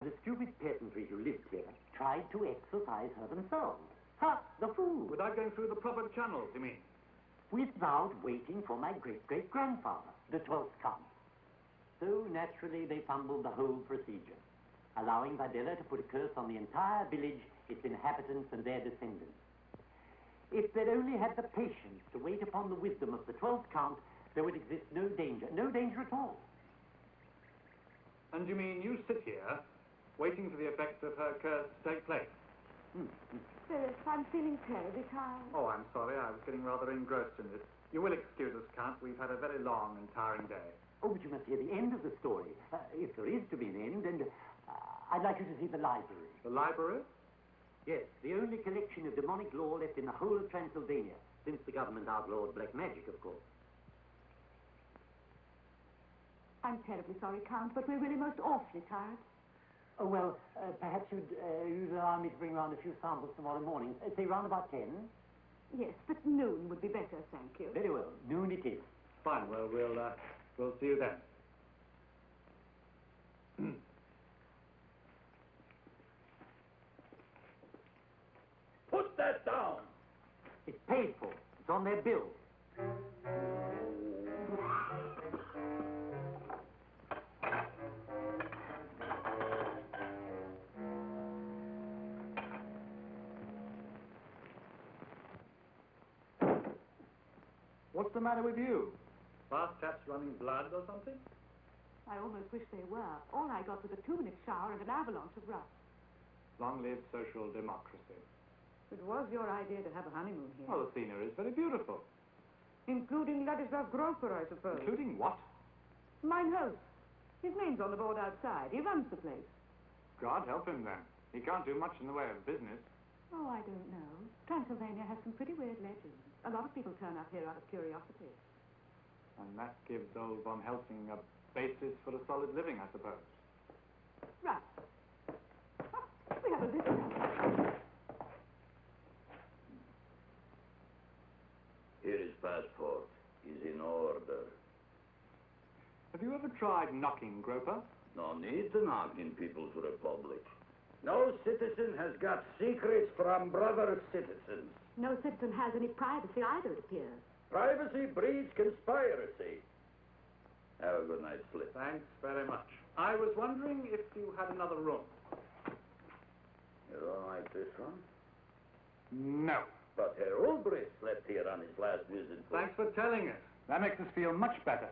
The stupid peasantry who lived here tried to exorcise her themselves. Ha! The fool! Without going through the proper channels, you mean? Without waiting for my great-great-grandfather, the 12th Count. So naturally they fumbled the whole procedure, allowing Videla to put a curse on the entire village, its inhabitants and their descendants. If they'd only had the patience to wait upon the wisdom of the 12th Count, there would exist no danger at all. And you mean you sit here, waiting for the effects of her curse to take place? Phyllis, I'm feeling terribly tired. Oh, I'm sorry. I was getting rather engrossed in it. You will excuse us, Count. We've had a very long and tiring day. Oh, but you must hear the end of the story, if there is to be an end, and I'd like you to see the library. The library? Yes, the only collection of demonic lore left in the whole of Transylvania, since the government outlawed black magic, of course. I'm terribly sorry, Count, but we're really most awfully tired. Oh, well, perhaps you'd allow me to bring round a few samples tomorrow morning. Say round about 10? Yes, but noon would be better, thank you. Very well, noon it is. Fine, well, we'll see you then. Put that down! It's paid for. It's on their bill. What's the matter with you? Bath taps running blood or something? I almost wish they were. All I got was a 2-minute shower and an avalanche of rust. Long live social democracy. It was your idea to have a honeymoon here. Well, the scenery is very beautiful. Including Ladislav Groper, I suppose. Including what? Mine host. His name's on the board outside. He runs the place. God help him, then. He can't do much in the way of business. Oh, I don't know. Transylvania has some pretty weird legends. A lot of people turn up here out of curiosity. And that gives old Von Helsing a basis for a solid living, I suppose. Right. Oh, we have a visitor. Here is passport. Is in order. Have you ever tried knocking, Groper? No need to knock in People's Republic. No citizen has got secrets from brother citizens. No citizen has any privacy either, it appears. Privacy breeds conspiracy. Have a good night's sleep. Thanks very much. I was wondering if you had another room. You don't like this one? No. But Herr Ulbricht slept here on his last visit. Thanks for telling us. That makes us feel much better.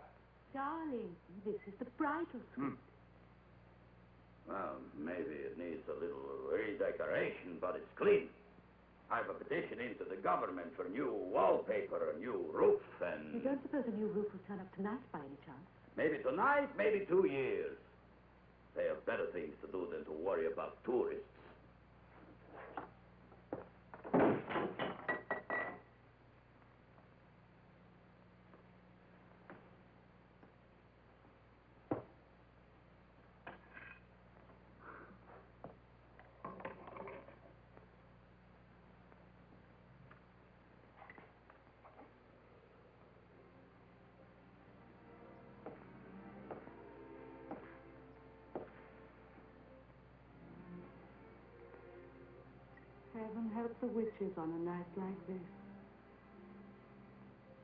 Darling, this is the bridal suite. Well, maybe it needs a little redecoration, but it's clean. I have a petition into the government for new wallpaper, a new roof, and... You don't suppose a new roof will turn up tonight by any chance? Maybe tonight, maybe 2 years. They have better things to do than to worry about tourists. Heaven help the witches on a night like this.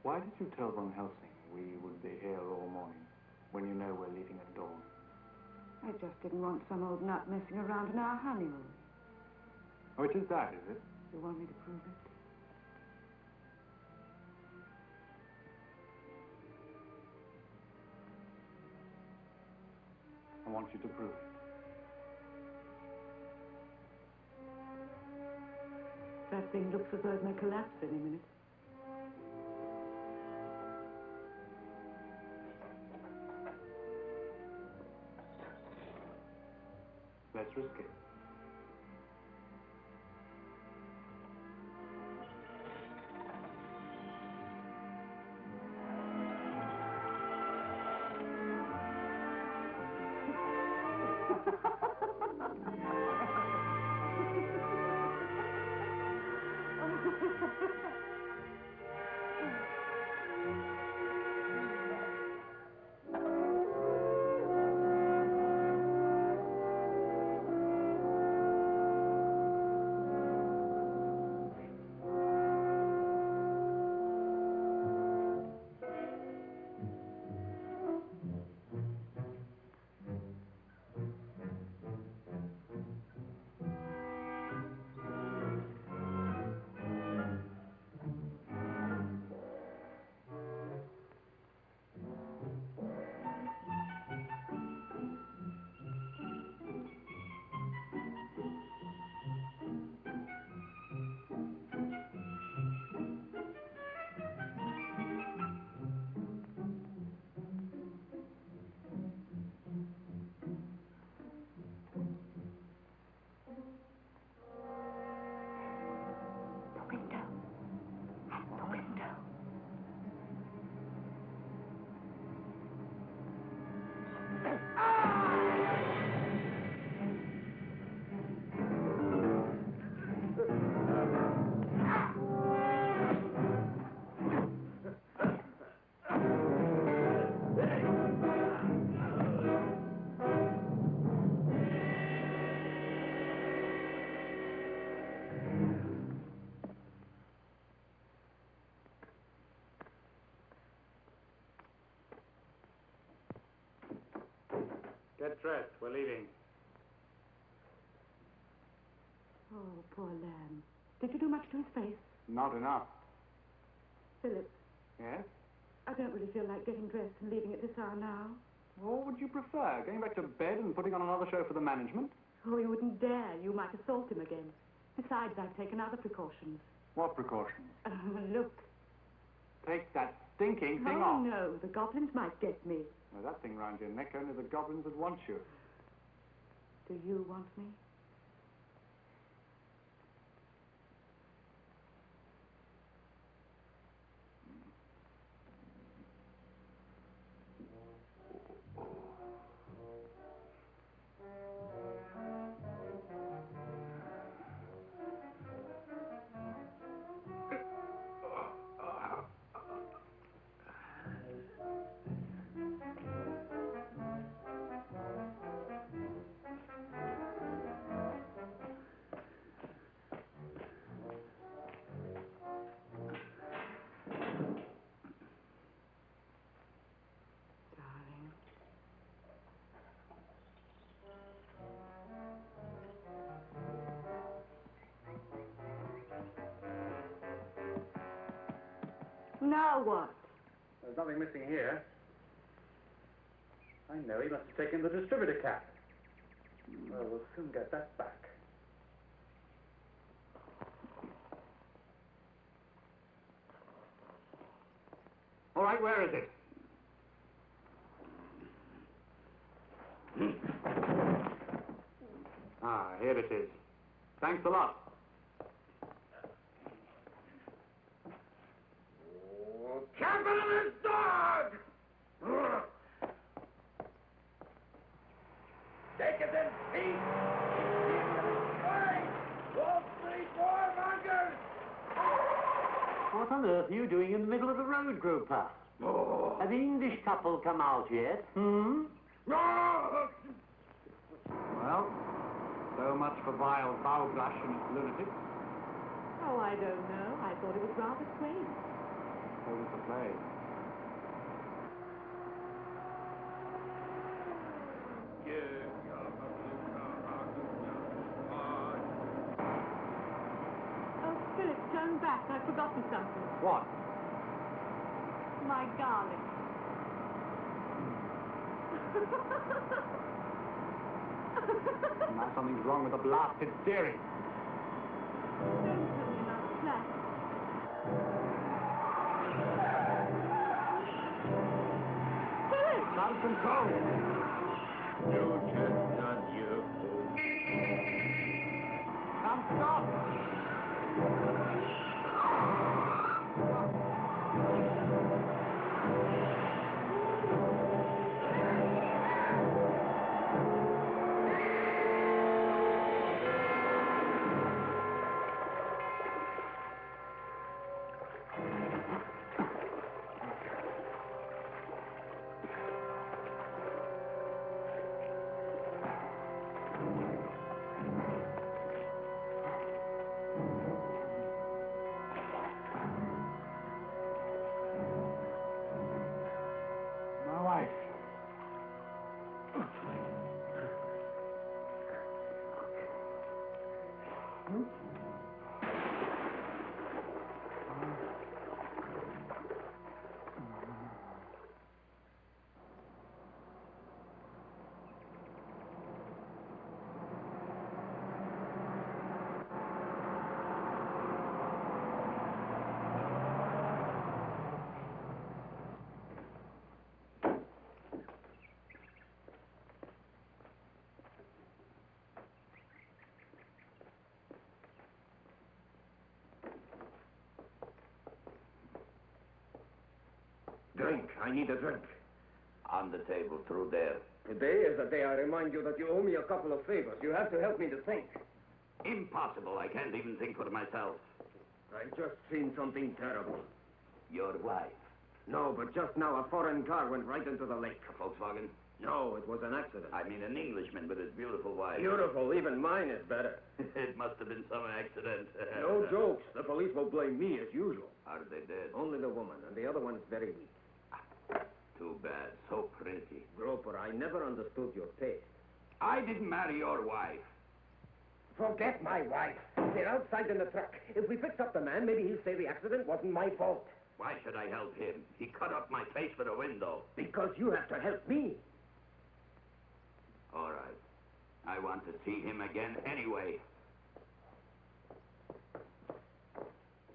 Why did you tell Von Helsing we would be here all morning, when you know we're leaving at dawn? I just didn't want some old nut messing around in our honeymoon. Oh, it is that, is it? You want me to prove it? I want you to prove it. That thing looks as though it may collapse any minute. Let's risk it. Get dressed. We're leaving. Oh, poor lamb. Did you do much to his face? Not enough. Philip, Yes? I don't really feel like getting dressed and leaving at this hour now. What would you prefer? Going back to bed and putting on another show for the management? Oh, you wouldn't dare. You might assault him again. Besides, I've taken other precautions. What precautions? Look. Take that stinking thing Oh, off. no. The goblins might get me. Now, that thing round your neck, only the goblins would want you. Do you want me? Now what? There's nothing missing here. I know, he must have taken the distributor cap. Well, we'll soon get that back. All right, where is it? Ah, here it is. Thanks a lot. Capitalist dog! Decadent thief! Imperialist swine! Wall Street warmongers! What on earth are you doing in the middle of the road, Groper? Oh. Have the English couple come out yet? No! Well, so much for vile Bowgrush and his lunatics. Oh, I don't know. I thought it was rather quaint. So was the play. Oh, Philip, turn back. I've forgotten something. What? My garlic. Now something's wrong with the blasted steering. Don't tell me about flat. Philip! Out of control. You chestnut, you. Come, stop! My wife. Drink. I need a drink. On the table, through there. Today is the day I remind you that you owe me a couple of favors. You have to help me to think. Impossible. I can't even think for myself. I've just seen something terrible. Your wife. No, but just now a foreign car went right into the lake. A Volkswagen? No, it was an accident. I mean an Englishman with his beautiful wife. Beautiful. Even mine is better. It must have been some accident. No jokes. The police will blame me as usual. Are they dead? Only the woman, and the other one's very weak. too bad. So pretty. Groper, I never understood your taste. I didn't marry your wife. Forget my wife. They're outside in the truck. If we fix up the man, maybe he'll say the accident wasn't my fault. Why should I help him? He cut up my face for the window. Because you have to help me. All right. I want to see him again anyway.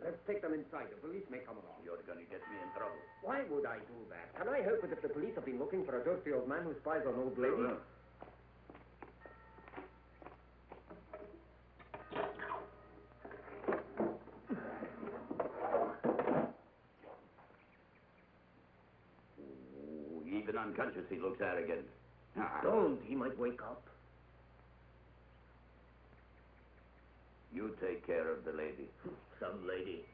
Let's take them inside. The police may come along. You're going to get me in trouble. Why would I do that? Can I help it if the police have been looking for a dirty old man who spies on old ladies? Even unconscious, he looks arrogant. Don't. He might wake up. You take care of the lady. Some lady.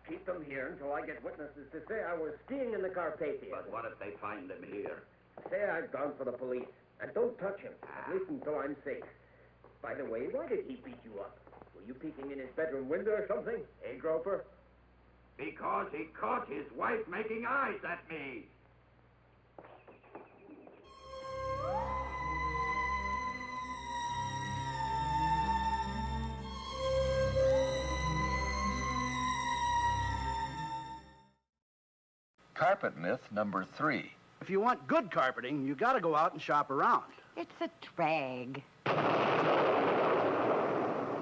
Keep them here until I get witnesses to say I was skiing in the Carpathians. But what if they find them here? Say I've gone for the police. And don't touch him, at least until I'm safe. By the way, why did he beat you up? Were you peeking in his bedroom window or something? Eh, Groper? Because he caught his wife making eyes at me. Carpet myth number 3. If you want good carpeting, you got to go out and shop around. It's a drag.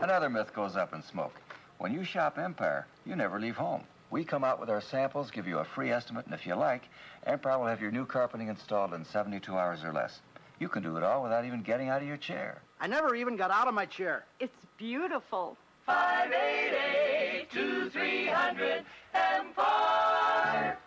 Another myth goes up in smoke. When you shop Empire, you never leave home. We come out with our samples, give you a free estimate, and if you like, Empire will have your new carpeting installed in 72 hours or less. You can do it all without even getting out of your chair. I never even got out of my chair. It's beautiful. 588-2300 Empire.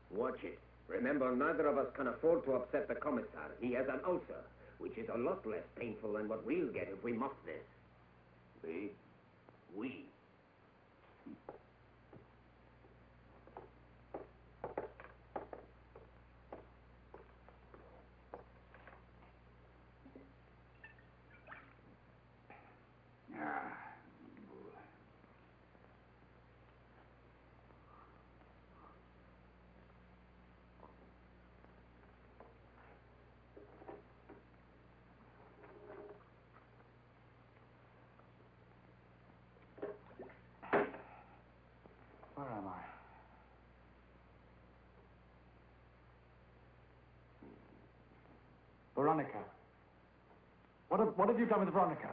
Watch it. Remember, neither of us can afford to upset the commissar. He has an ulcer, which is a lot less painful than what we'll get if we muff this. We? We. Where am I? Veronica. What have you done with Veronica?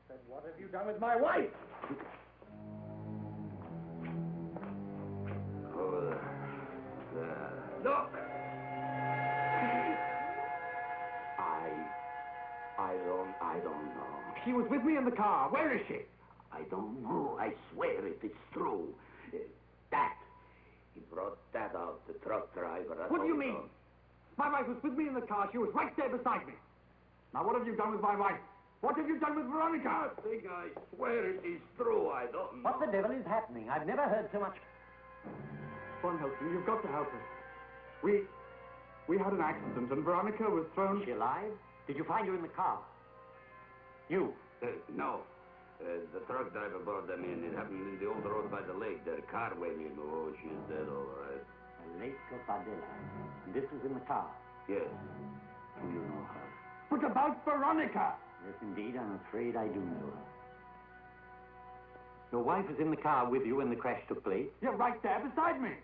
Then what have you done with my wife? Look! I don't know. She was with me in the car. Where is she? I don't know. I swear it is true. That. He brought that out, the truck driver. What do you mean? My wife was with me in the car. She was right there beside me. Now, what have you done with my wife? What have you done with Veronica? I swear it is true. I don't know. What the devil is happening? I've never heard so much. Von Helsing, you've got to help us. We had an accident and Veronica was thrown... Is she alive? Did you find her in the car? You? No. The truck driver brought them in. It happened in the old road by the lake. Their car waiting. Oh, she's dead, all right. Lake Padilla. And this was in the car? Yes. Do you know her? But about Veronica! Yes, indeed. I'm afraid I do know her. Your wife was in the car with you when the crash took place? You're right there beside me.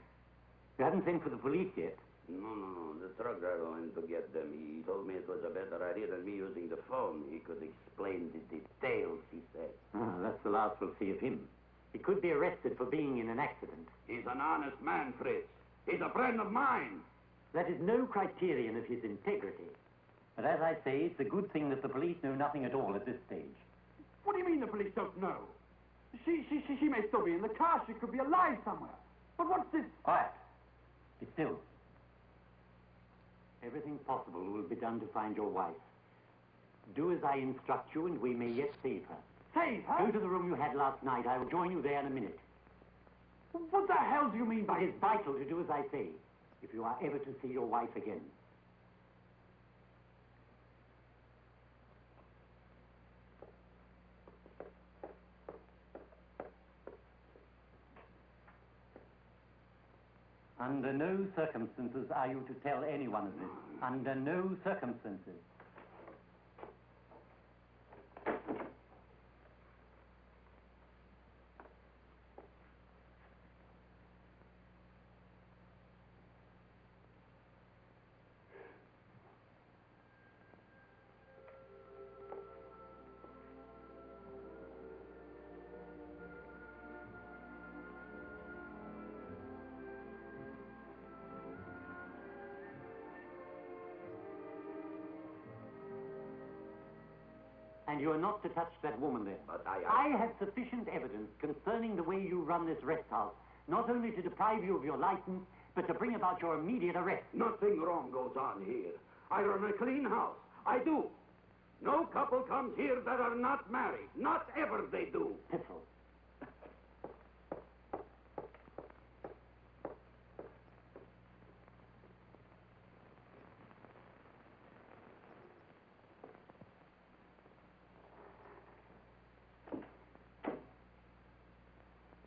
You haven't sent for the police yet? No. The truck driver went to get them. He told me it was a better idea than me using the phone. He could explain the details, he said. Ah, that's the last we'll see of him. He could be arrested for being in an accident. He's an honest man, Fritz. He's a friend of mine. That is no criterion of his integrity. But as I say, it's a good thing that the police know nothing at all at this stage. What do you mean the police don't know? She may still be in the car. She could be alive somewhere. But what's this? Quiet. Be still. Everything possible will be done to find your wife. Do as I instruct you, and we may yet save her. Save her? Go to the room you had last night. I will join you there in a minute. What the hell do you mean by... It is vital to do as I say, if you are ever to see your wife again. Under no circumstances are you to tell anyone of this. Under no circumstances. And you are not to touch that woman there. But I have sufficient evidence concerning the way you run this rest house, not only to deprive you of your license, but to bring about your immediate arrest. Nothing wrong goes on here. I run a clean house. I do. No couple comes here that are not married. Not ever they do. Piffle.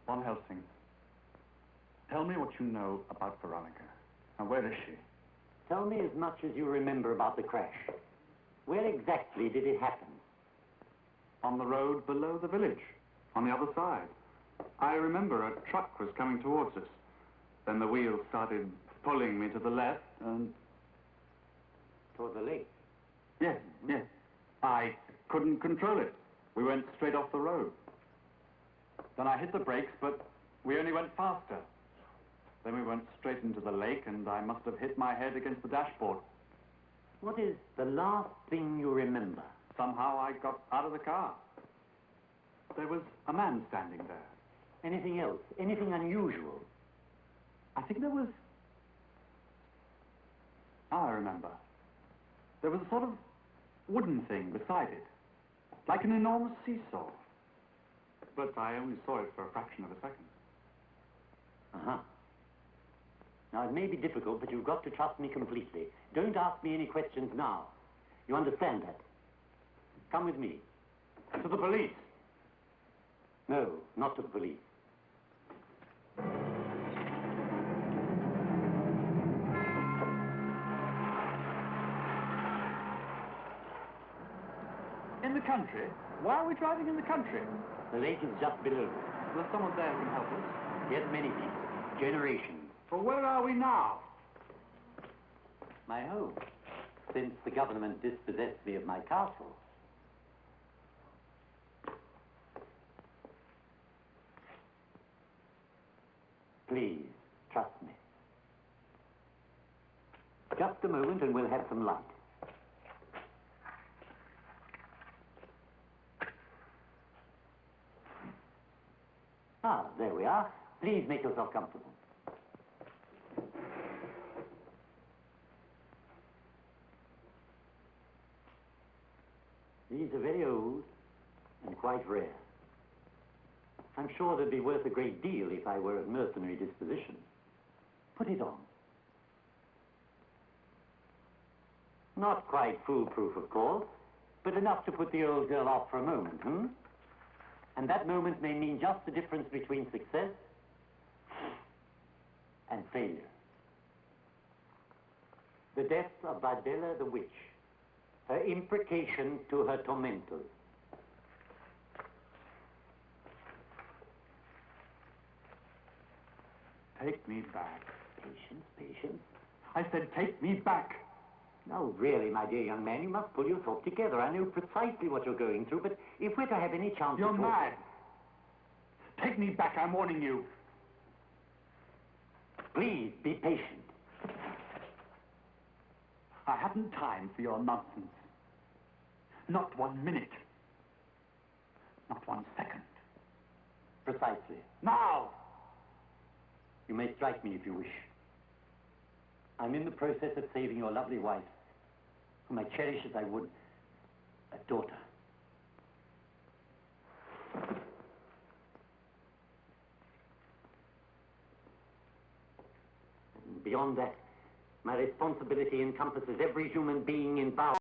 Von Helsing, tell me what you know about Veronica. Now, where is she? Tell me as much as you remember about the crash. Where exactly did it happen? On the road below the village, on the other side. I remember a truck was coming towards us. Then the wheel started pulling me to the left and... Toward the lake? Yes. I couldn't control it. We went straight off the road. Then I hit the brakes, but we only went faster. Then we went straight into the lake, and I must have hit my head against the dashboard. What is the last thing you remember? Somehow I got out of the car. There was a man standing there. Anything else? Anything unusual? I think there was... I remember. There was a sort of wooden thing beside it, like an enormous seesaw. But I only saw it for a fraction of a second. Uh-huh. Now, it may be difficult, but you've got to trust me completely. Don't ask me any questions now. You understand that? Come with me. To the police? No, not to the police. In the country? Why are we driving in the country? The lake is just below. There's someone there who can help us. Yes, many people. Generations. Well, where are we now? My home. Since the government dispossessed me of my castle. Please, trust me. Just a moment and we'll have some light. Ah, there we are. Please make yourself comfortable. These are very old and quite rare. I'm sure they'd be worth a great deal if I were of mercenary disposition. Put it on. Not quite foolproof, of course, but enough to put the old girl off for a moment, And that moment may mean just the difference between success and failure. The death of Bardella the witch, her imprecation to her tormentors. Take me back. Patience, patience. I said, take me back. No, really, my dear young man, you must pull yourself together. I know precisely what you're going through, but if we're to have any chance You're of mad. Take me back, I'm warning you. Please, be patient. I haven't time for your nonsense. Not 1 minute. Not 1 second. Precisely. Now! You may strike me if you wish. I'm in the process of saving your lovely wife, whom I cherish as I would a daughter. Beyond that, my responsibility encompasses every human being involved.